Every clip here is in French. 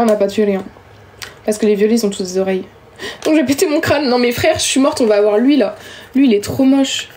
on n'a pas tué rien. Parce que les violets ils ont tous des oreilles. Donc je vais péter mon crâne. Non mais frère, je suis morte, on va avoir lui là. Lui il est trop moche.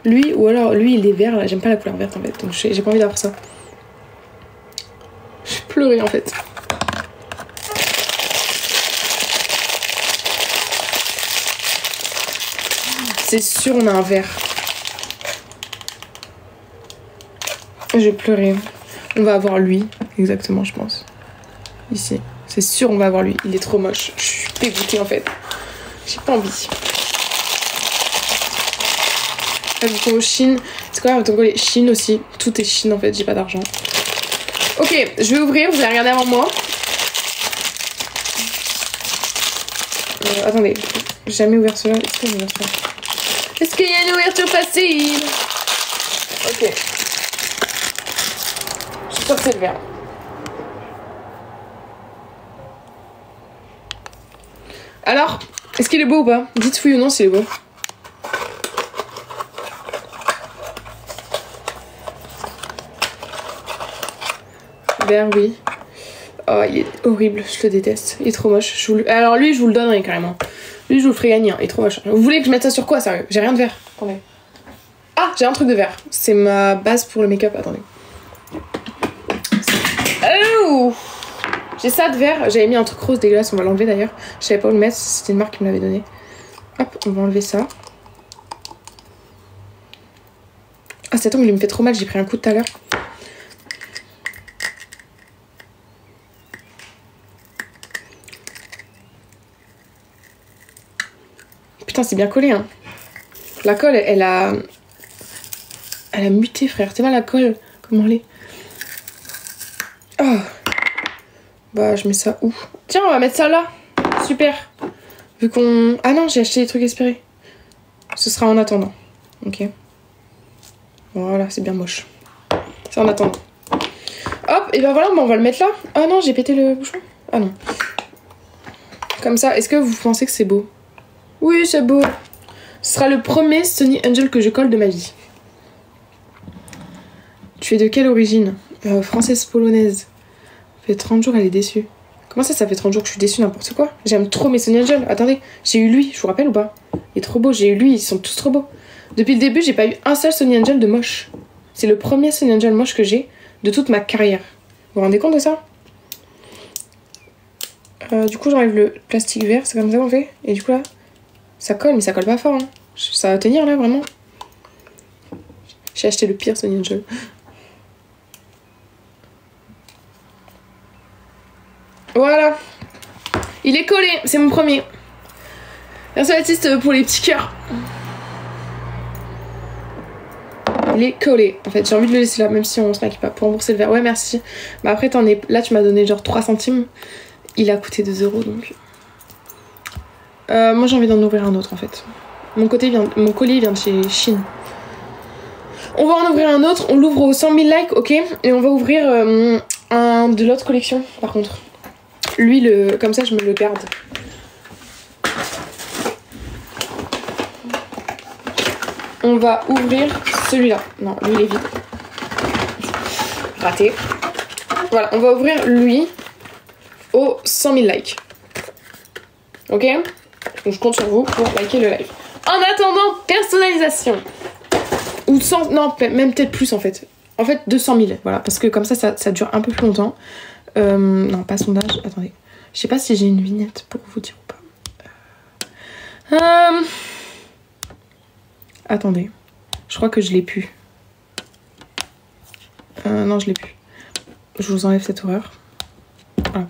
Lui, ou alors lui il est vert là. J'aime pas la couleur verte en fait. Donc j'ai pas envie d'avoir ça. J'ai pleuré en fait. C'est sûr on a un vert. Je vais pleurer. On va avoir lui, exactement je pense. Ici. C'est sûr on va avoir lui. Il est trop moche. Je suis dégoûtée en fait. J'ai pas envie. Vuitton Chine. C'est quoi Vuitton Chine aussi. Tout est Chine en fait. J'ai pas d'argent. Ok, je vais ouvrir. Vous allez regarder avant moi. Attendez. J'ai jamais ouvert cela. Est-ce que j'ai ouvert cela? Est-ce qu'il y a une ouverture facile? Ok. Je suis sûre que c'est le vert. Alors, est-ce qu'il est beau ou pas? Dites oui ou non s'il est beau. Vert, oui. Oh, il est horrible, je le déteste. Il est trop moche. Alors lui, je vous le donnerai carrément. Lui, je vous le ferai gagner. Hein. Il est trop moche. Vous voulez que je mette ça sur quoi, sérieux? J'ai rien de vert. Attendez. Ah, j'ai un truc de vert. C'est ma base pour le make-up. Attendez. Oh, j'ai ça de vert. J'avais mis un truc rose dégueulasse. On va l'enlever d'ailleurs. Je savais pas où le mettre. C'était une marque qui me l'avait donné. Hop, on va enlever ça. Ah, cet ongle, il me fait trop mal. J'ai pris un coup tout à l'heure. Putain, c'est bien collé, hein. La colle, elle a muté, frère. C'est pas la colle. Comment elle est? Oh. Bah, je mets ça où? Tiens, on va mettre ça là. Super. Vu qu'on... Ah non, j'ai acheté des trucs espérés. Ce sera en attendant. Ok. Voilà, c'est bien moche. C'est en attendant. Hop, et ben voilà, on va le mettre là. Ah non, j'ai pété le bouchon. Ah non. Comme ça, est-ce que vous pensez que c'est beau? Oui, c'est beau. Ce sera le premier Sony Angel que je colle de ma vie. Tu es de quelle origine? Française polonaise. Ça fait 30 jours, elle est déçue. Comment ça fait 30 jours que je suis déçue, n'importe quoi? J'aime trop mes Sony Angel. Attendez, j'ai eu lui, je vous rappelle ou pas? Il est trop beau, j'ai eu lui, ils sont tous trop beaux. Depuis le début, j'ai pas eu un seul Sony Angel de moche. C'est le premier Sony Angel moche que j'ai de toute ma carrière. Vous vous rendez compte de ça? Du coup, j'enlève le plastique vert, c'est comme ça qu'on fait. Et du coup là, ça colle, mais ça colle pas fort. Hein. Ça va tenir là, vraiment. J'ai acheté le pire Sony Angel. Voilà. Il est collé, c'est mon premier. Merci Baptiste pour les petits cœurs. Il est collé. En fait, j'ai envie de le laisser là, même si on se maquille pas pour rembourser le verre. Ouais, merci. Bah après, t'en es... Là, tu m'as donné genre 3 centimes. Il a coûté 2 € donc. Moi, j'ai envie d'en ouvrir un autre en fait. Mon colis vient de chez Chine. On va en ouvrir un autre. On l'ouvre aux 100 000 likes, ok? Et on va ouvrir un de l'autre collection par contre. Lui, comme ça, je me le garde. On va ouvrir celui-là. Non, lui, il est vide. Raté. Voilà, on va ouvrir lui aux 100 000 likes. Ok? Donc, je compte sur vous pour liker le live. En attendant, personnalisation. Ou 100... Non, même peut-être plus, en fait. En fait, 200 000. Voilà, parce que comme ça dure un peu plus longtemps. Non, pas sondage. Attendez. Je sais pas si j'ai une vignette pour vous dire ou pas. Attendez. Je crois que je l'ai plus. Non, je l'ai plus. Je vous enlève cette horreur. Voilà.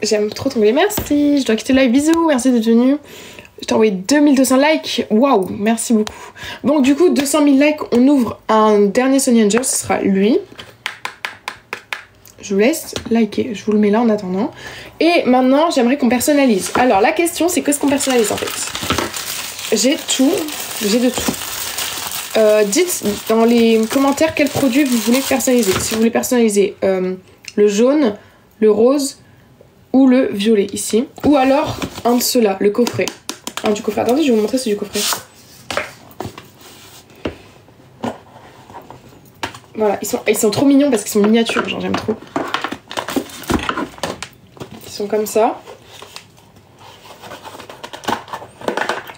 J'aime trop tomber. Merci. Je dois quitter le live. Bisous. Merci d'être venu. Je t'ai envoyé 2200 likes. Waouh. Merci beaucoup. Donc, du coup, 200 000 likes. On ouvre un dernier Sony Angel. Ce sera lui. Je vous laisse liker. Je vous le mets là en attendant. Et maintenant, j'aimerais qu'on personnalise. Alors, la question, c'est qu'est-ce qu'on personnalise en fait? J'ai tout. J'ai de tout. Dites dans les commentaires quel produit vous voulez personnaliser. Si vous voulez personnaliser le jaune, le rose ou le violet ici. Ou alors un de ceux-là, le coffret. Un du coffret. Attendez, je vais vous montrer celui du coffret. Voilà, ils sont trop mignons parce qu'ils sont miniatures, genre j'aime trop. sont comme ça.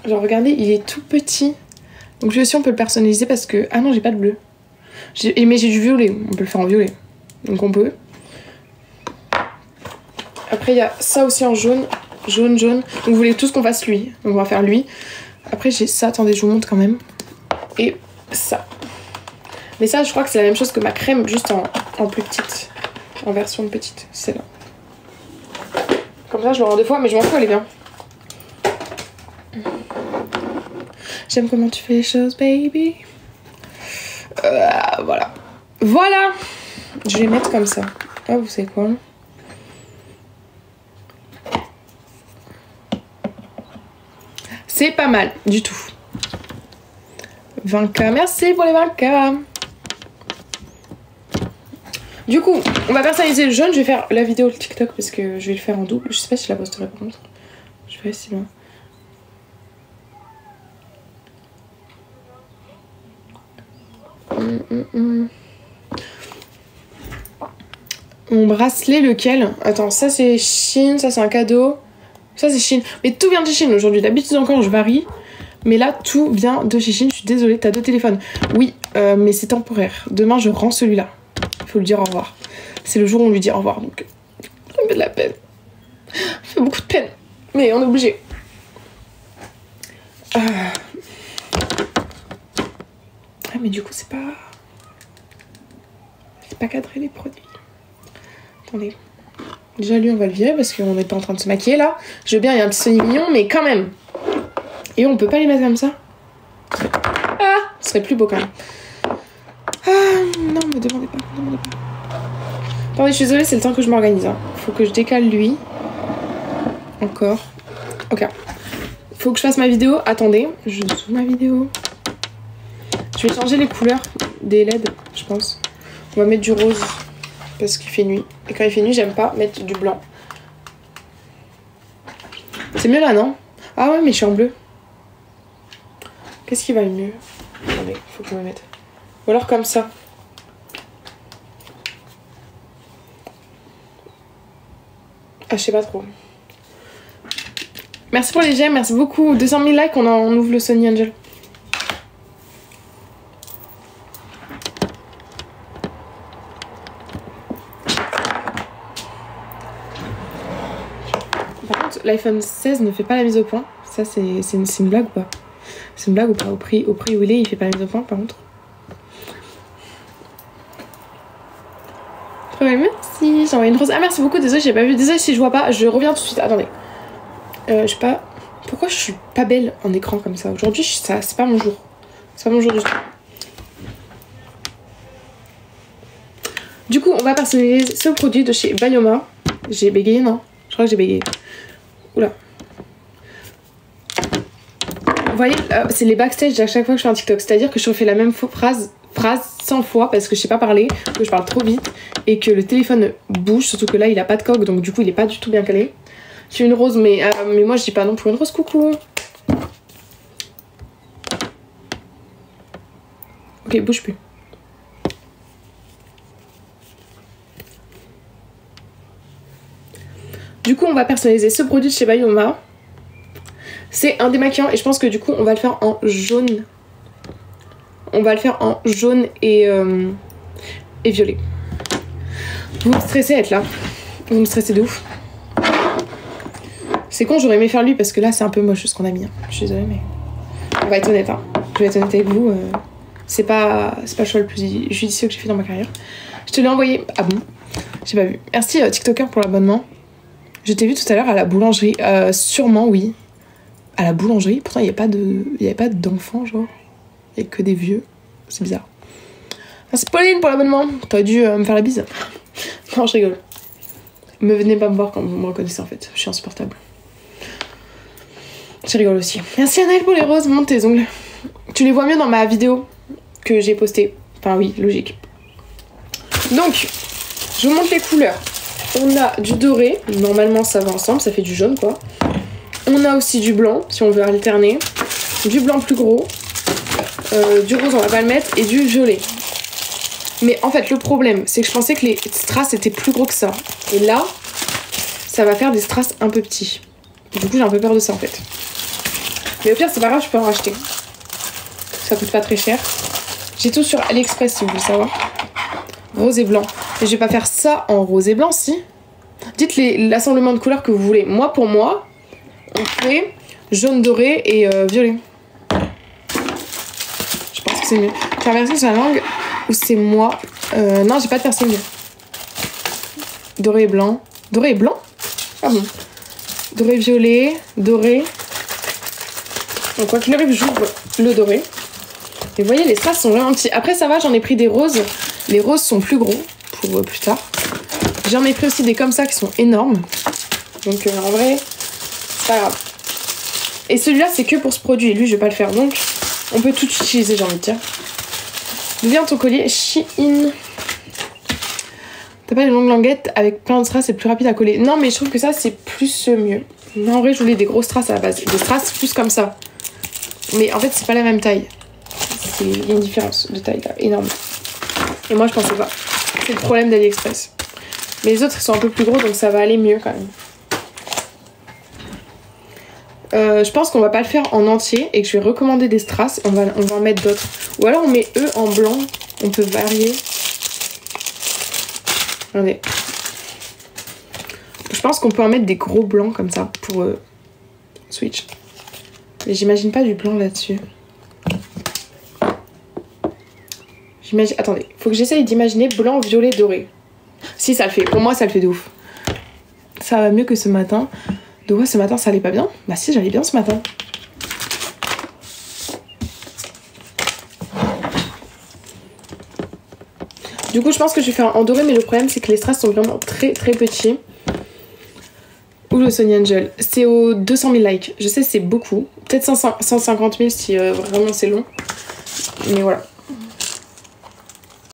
Genre regardez, il est tout petit. Donc lui aussi on peut le personnaliser parce que... Ah non, j'ai pas de bleu. Mais j'ai du violet, on peut le faire en violet. Donc on peut. Après il y a ça aussi en jaune. Jaune. Donc vous voulez tous qu'on fasse lui. Donc on va faire lui. Après j'ai ça, attendez, je vous montre quand même. Et ça. Mais ça je crois que c'est la même chose que ma crème, juste en plus petite. En version petite, c'est là. Comme ça je l'aurai en 2 fois, mais je m'en fous, elle est bien. J'aime comment tu fais les choses, baby. Voilà. Voilà. Je vais mettre comme ça. Ah, vous savez quoi? C'est pas mal du tout. 20K, merci pour les 20K. Du coup, on va personnaliser le jaune. Je vais faire la vidéo le TikTok parce que je vais le faire en double. Je sais pas si je la posterai par contre. Je vais essayer là. Mon bracelet, lequel? Attends, ça c'est Shein, ça c'est un cadeau. Ça c'est Shein. Mais tout vient de Shein aujourd'hui. D'habitude encore je varie. Mais là tout vient de chez Shein. Je suis désolée, t'as 2 téléphones. Oui, mais c'est temporaire. Demain je rends celui-là. Il faut lui dire au revoir. C'est le jour où on lui dit au revoir. Donc ça me fait de la peine. Ça fait beaucoup de peine. Mais on est obligé. Ah mais du coup c'est pas cadré les produits. Attendez. Déjà lui on va le virer parce qu'on n'est pas en train de se maquiller là. Je veux bien, il y a un petit Sony mignon mais quand même. Et on peut pas les mettre comme ça. Ah, ce serait plus beau quand même. Ah non, me demandez pas. Attendez, je suis désolée, c'est le temps que je m'organise. Hein. Faut que je décale lui. Encore. Ok. Faut que je fasse ma vidéo. Attendez, je zoome ma vidéo. Je vais changer les couleurs des LED, je pense. On va mettre du rose parce qu'il fait nuit. Et quand il fait nuit, j'aime pas mettre du blanc. C'est mieux là, non? Ah ouais, mais je suis en bleu. Qu'est-ce qui va le mieux? Attendez, faut que je me mette. Ou alors comme ça. Ah, je sais pas trop. Merci pour les j'aime, merci beaucoup. 200 000 likes, on ouvre le Sony Angel. L'iPhone 16 ne fait pas la mise au point. Ça, c'est une blague ou pas? C'est une blague ou pas? Au prix où il fait pas la mise au point, par contre. Très bien, merci. J'ai envoyé une rose. Ah, merci beaucoup. Désolée, j'ai pas vu. Désolée si je vois pas. Je reviens tout de suite. Attendez. Je sais pas. Pourquoi je suis pas belle en écran comme ça? Aujourd'hui, c'est pas mon jour. C'est pas mon jour du tout. Du coup, on va personnaliser ce produit de chez Bayoma. J'ai bégayé, non? Je crois que j'ai bégayé. Oula. Vous voyez, c'est les backstage à chaque fois que je fais un TikTok. C'est-à-dire que je refais la même phrase 100 fois parce que je sais pas parler, que je parle trop vite et que le téléphone bouge. Surtout que là, il a pas de coque, donc du coup, il est pas du tout bien calé. Je suis une rose, mais moi, je dis pas non pour une rose. Coucou. Ok, bouge plus. Du coup, on va personnaliser ce produit de chez Bayoma. C'est un démaquillant et je pense que du coup, on va le faire en jaune. On va le faire en jaune et violet. Vous me stressez à être là. Vous me stressez de ouf. C'est con, j'aurais aimé faire lui parce que là, c'est un peu moche ce qu'on a mis. Hein. Je suis désolée, mais on va être honnête. Hein. Je vais être honnête avec vous. C'est pas le choix le plus judicieux que j'ai fait dans ma carrière. Je te l'ai envoyé. Ah bon? J'ai pas vu. Merci TikToker pour l'abonnement. Je t'ai vu tout à l'heure à la boulangerie. Sûrement, oui. À la boulangerie. Pourtant, il n'y avait pas d'enfants, genre. Il n'y a que des vieux. C'est bizarre. Merci Pauline pour l'abonnement. T'aurais dû me faire la bise. Non, je rigole. Me venez pas me voir quand vous me reconnaissez, en fait. Je suis insupportable. Je rigole aussi. Merci Anaël pour les roses. Monte tes ongles. Tu les vois mieux dans ma vidéo que j'ai postée. Enfin, oui, logique. Donc, je vous montre les couleurs. On a du doré, normalement ça va ensemble, ça fait du jaune quoi. On a aussi du blanc, si on veut alterner. Du blanc plus gros. Du rose, on va pas le mettre. Et du violet. Mais en fait, le problème, c'est que je pensais que les strass étaient plus gros que ça. Et là, ça va faire des strass un peu petits. Du coup j'ai un peu peur de ça en fait. Mais au pire c'est pas grave, je peux en racheter. Ça coûte pas très cher. J'ai tout sur AliExpress si vous voulez savoir. Rose et blanc. Et je vais pas faire ça en rose et blanc si. Dites l'assemblement de couleurs que vous voulez. Moi pour moi, on fait jaune doré et violet. Je pense que c'est mieux. Tu as l'impression que c'est la langue ou c'est moi. Non, j'ai pas de piercing. Doré et blanc. Doré et blanc? Ah bon. Doré violet, doré. Donc quoi qu'il arrive, j'ouvre le doré. Et vous voyez, les strass sont vraiment petits. Après ça va, j'en ai pris des roses. Les roses sont plus gros pour plus tard. J'en ai pris aussi des comme ça qui sont énormes. Donc en vrai, c'est pas grave. Et celui-là, c'est que pour ce produit. Lui, je vais pas le faire. Donc, on peut tout utiliser, j'ai envie de dire. D'où vient ton collier Shein. T'as pas les longues languettes avec plein de strass, c'est plus rapide à coller. Non, mais je trouve que ça, c'est plus mieux. Non, en vrai, je voulais des gros strass à la base. Des strass plus comme ça. Mais en fait, c'est pas la même taille. Il y a une différence de taille là, énorme. Et moi, je pensais pas. C'est le problème d'AliExpress. Mais les autres, ils sont un peu plus gros, donc ça va aller mieux quand même. Je pense qu'on va pas le faire en entier et que je vais recommander des strass. On va en mettre d'autres. Ou alors on met eux en blanc. On peut varier. Regardez. Je pense qu'on peut en mettre des gros blancs comme ça pour switch. Mais j'imagine pas du blanc là-dessus. Attendez, faut que j'essaye d'imaginer blanc, violet, doré. Si, ça le fait. Pour moi, ça le fait de ouf. Ça va mieux que ce matin. De quoi ce matin, ça allait pas bien? Bah si, j'allais bien ce matin. Du coup, je pense que je vais faire en doré, mais le problème, c'est que les strass sont vraiment très très petits. Ou le Sony Angel. C'est aux 200 000 likes. Je sais, c'est beaucoup. Peut-être 150 000 si vraiment c'est long. Mais voilà.